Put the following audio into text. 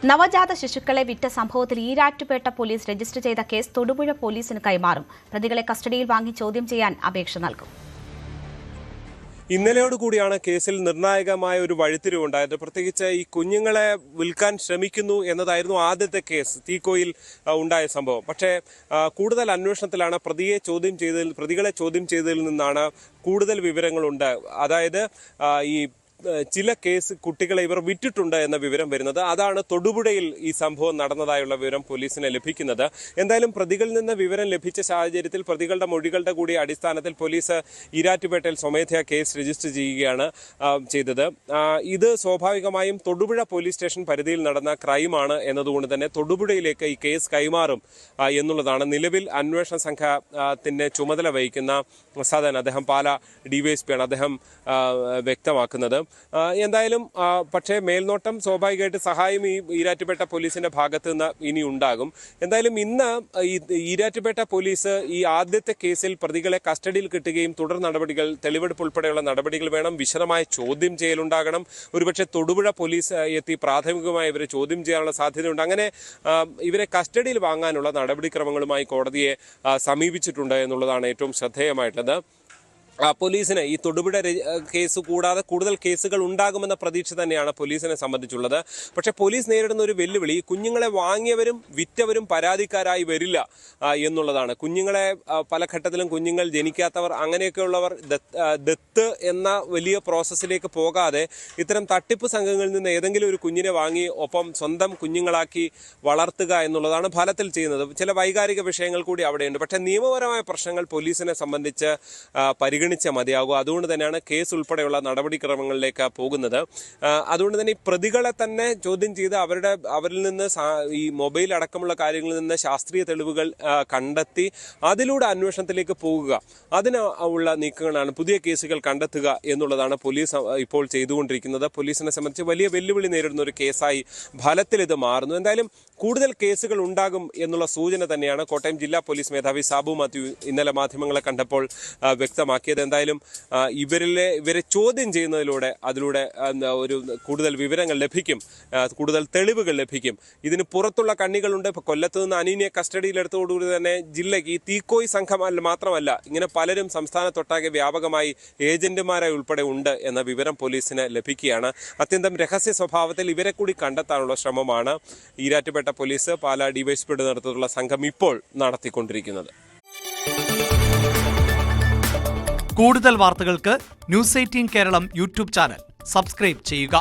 നവജാത ശിശുക്കളെ വിറ്റ സംഭവത്തിൽ ഈരാറ്റുപേട്ട പോലീസ് രജിസ്റ്റർ ചെയ്ത കേസ് തൊടുപുഴ പോലീസിന് കൈമാറും. പ്രതികളെ കസ്റ്റഡിയിൽ വാങ്ങി ചോദ്യം ചെയ്യാൻ അപേക്ഷ നൽകും. ഇന്നലെയോടുകൂടിയാണ് കേസിൽ നിർണായകമായ ഒരു വഴിത്തിരിവുണ്ടായത്. പ്രത്യേകിച്ച് ഈ കുഞ്ഞുങ്ങളെ വിൽക്കാൻ ശ്രമിക്കുന്നു എന്നതായിരുന്നു ആദ്യത്തെ കേസ്, തീക്കോയിൽ ഉണ്ടായ സംഭവം. പക്ഷേ കൂടുതൽ അന്വേഷണത്തിലാണ് പ്രതികളെ ചോദ്യം ചെയ്തതിൽ നിന്നാണ് കൂടുതൽ വിവരങ്ങളുണ്ട്. അതായത് ഈ ചില കുട്ടികളെ ഇവർ വിറ്റിട്ടുണ്ട് എന്ന വിവരം വരുന്നത്. അതാണ് തൊടുപുഴയിൽ ഈ സംഭവം നടന്നതായുള്ള വിവരം പോലീസിന് ലഭിക്കുന്നത്. എന്തായാലും പ്രതികളിൽ നിന്ന് വിവരം ലഭിച്ച സാഹചര്യത്തിൽ പ്രതികളുടെ മൊഴികളുടെ കൂടി അടിസ്ഥാനത്തിൽ പോലീസ് ഈരാറ്റുപേട്ടയിൽ സ്വമേധയാ കേസ് രജിസ്റ്റർ ചെയ്യുകയാണ് ചെയ്തത്. ഇത് സ്വാഭാവികമായും തൊടുപുഴ പോലീസ് സ്റ്റേഷൻ പരിധിയിൽ നടന്ന ക്രൈമാണ് എന്നതുകൊണ്ട് തന്നെ തൊടുപുഴയിലേക്ക് ഈ കേസ് കൈമാറും എന്നുള്ളതാണ് നിലവിൽ അന്വേഷണ സംഘത്തിന്റെ ചുമതല വഹിക്കുന്ന സദൻ, അദ്ദേഹം പാല DYSP ആണ്, അദ്ദേഹം വ്യക്തമാക്കുന്നത്. എന്തായാലും പക്ഷേ മേൽനോട്ടം സ്വാഭാവികമായിട്ട് സഹായം ഈ ഈരാറ്റുപേട്ട പോലീസിന്റെ ഭാഗത്ത് നിന്ന് ഇനി ഉണ്ടാകും. എന്തായാലും ഇന്ന് ഈ ഈരാറ്റുപേട്ട പോലീസ് ഈ ആദ്യത്തെ കേസിൽ പ്രതികളെ കസ്റ്റഡിയിൽ കിട്ടുകയും തുടർ നടപടികൾ, തെളിവെടുപ്പ് ഉൾപ്പെടെയുള്ള നടപടികൾ വേണം. വിശദമായ ചോദ്യം ചെയ്യലുണ്ടാകണം. ഒരുപക്ഷെ തൊടുപുഴ പോലീസ് എത്തി പ്രാഥമികമായി ഇവരെ ചോദ്യം ചെയ്യാനുള്ള സാധ്യതയുണ്ട്. അങ്ങനെ ഇവരെ കസ്റ്റഡിയിൽ വാങ്ങാനുള്ള നടപടിക്രമങ്ങളുമായി കോടതിയെ സമീപിച്ചിട്ടുണ്ട് എന്നുള്ളതാണ് ഏറ്റവും ശ്രദ്ധേയമായിട്ടുള്ളത്. പോലീസിന് ഈ തൊടുപുഴ കേസ് കൂടാതെ കൂടുതൽ കേസുകൾ ഉണ്ടാകുമെന്ന പ്രതീക്ഷ തന്നെയാണ് പോലീസിനെ സംബന്ധിച്ചുള്ളത്. പക്ഷെ പോലീസ് നേരിടുന്ന ഒരു വെല്ലുവിളി കുഞ്ഞുങ്ങളെ വാങ്ങിയവരും വിറ്റവരും പരാതിക്കാരായി വരില്ല എന്നുള്ളതാണ്. കുഞ്ഞുങ്ങളെ പല ഘട്ടത്തിലും കുഞ്ഞുങ്ങൾ ജനിക്കാത്തവർ അങ്ങനെയൊക്കെയുള്ളവർ ദത്ത് എന്ന വലിയ പ്രോസസ്സിലേക്ക് പോകാതെ ഇത്തരം തട്ടിപ്പ് സംഘങ്ങളിൽ നിന്ന് ഏതെങ്കിലും ഒരു കുഞ്ഞിനെ വാങ്ങി ഒപ്പം സ്വന്തം കുഞ്ഞുങ്ങളാക്കി വളർത്തുക എന്നുള്ളതാണ് ഫലത്തിൽ ചെയ്യുന്നത്. ചില വൈകാരിക വിഷയങ്ങൾ കൂടി അവിടെയുണ്ട്. പക്ഷേ നിയമപരമായ പ്രശ്നങ്ങൾ പോലീസിനെ സംബന്ധിച്ച് പരിഗണിച്ച മതിയാകും. അതുകൊണ്ട് തന്നെയാണ് കേസ് ഉൾപ്പെടെയുള്ള നടപടിക്രമങ്ങളിലേക്ക് പോകുന്നത്. അതുകൊണ്ട് തന്നെ ഈ പ്രതികളെ തന്നെ ചോദ്യം ചെയ്ത് അവരിൽ നിന്ന് ഈ മൊബൈൽ അടക്കമുള്ള കാര്യങ്ങളിൽ നിന്ന് ശാസ്ത്രീയ തെളിവുകൾ കണ്ടെത്തി അതിലൂടെ അന്വേഷണത്തിലേക്ക് പോകുക, അതിന് ഉള്ള നീക്കങ്ങളാണ് പുതിയ കേസുകൾ കണ്ടെത്തുക എന്നുള്ളതാണ് പോലീസ് ഇപ്പോൾ ചെയ്തുകൊണ്ടിരിക്കുന്നത്. പോലീസിനെ സംബന്ധിച്ച് വലിയ വെല്ലുവിളി നേരിടുന്ന ഒരു കേസായി ഫലത്തിൽ ഇത് മാറുന്നു. എന്തായാലും കൂടുതൽ കേസുകൾ ഉണ്ടാകും എന്നുള്ള സൂചന തന്നെയാണ് കോട്ടയം ജില്ലാ പോലീസ് മേധാവി സാബു മാത്യു ഇന്നലെ മാധ്യമങ്ങളെ കണ്ടപ്പോൾ വ്യക്തമാക്കിയത്. എന്തായാലും ഇവരെ ചോദ്യം ചെയ്യുന്നതിലൂടെ അതിലൂടെ ഒരു കൂടുതൽ വിവരങ്ങൾ ലഭിക്കും, കൂടുതൽ തെളിവുകൾ ലഭിക്കും. ഇതിന് പുറത്തുള്ള കണ്ണികളുണ്ട്. ഇപ്പോൾ കൊല്ലത്ത് നിന്ന് അനീനെ കസ്റ്റഡിയിലെടുത്തോടുകൂടി തന്നെ ജില്ലയ്ക്ക് ഈ തീക്കോയി സംഘം മാത്രമല്ല, ഇങ്ങനെ പലരും സംസ്ഥാനത്തൊട്ടാകെ വ്യാപകമായി ഏജന്റുമാരായി ഉൾപ്പെടെ ഉണ്ട് എന്ന വിവരം പോലീസിന് ലഭിക്കുകയാണ്. അത്യന്തം രഹസ്യ സ്വഭാവത്തിൽ ഇവരെ കൂടി കണ്ടെത്താനുള്ള ശ്രമമാണ് ഈരാറ്റുപേട്ട പോലീസ് പാല DYSPയുടെ നേതൃത്വത്തിലുള്ള സംഘം ഇപ്പോൾ നടത്തിക്കൊണ്ടിരിക്കുന്നത്. കൂടുതൽ വാർത്തകൾക്ക് News 18 Keralam YouTube channel subscribe ചെയ്യുക.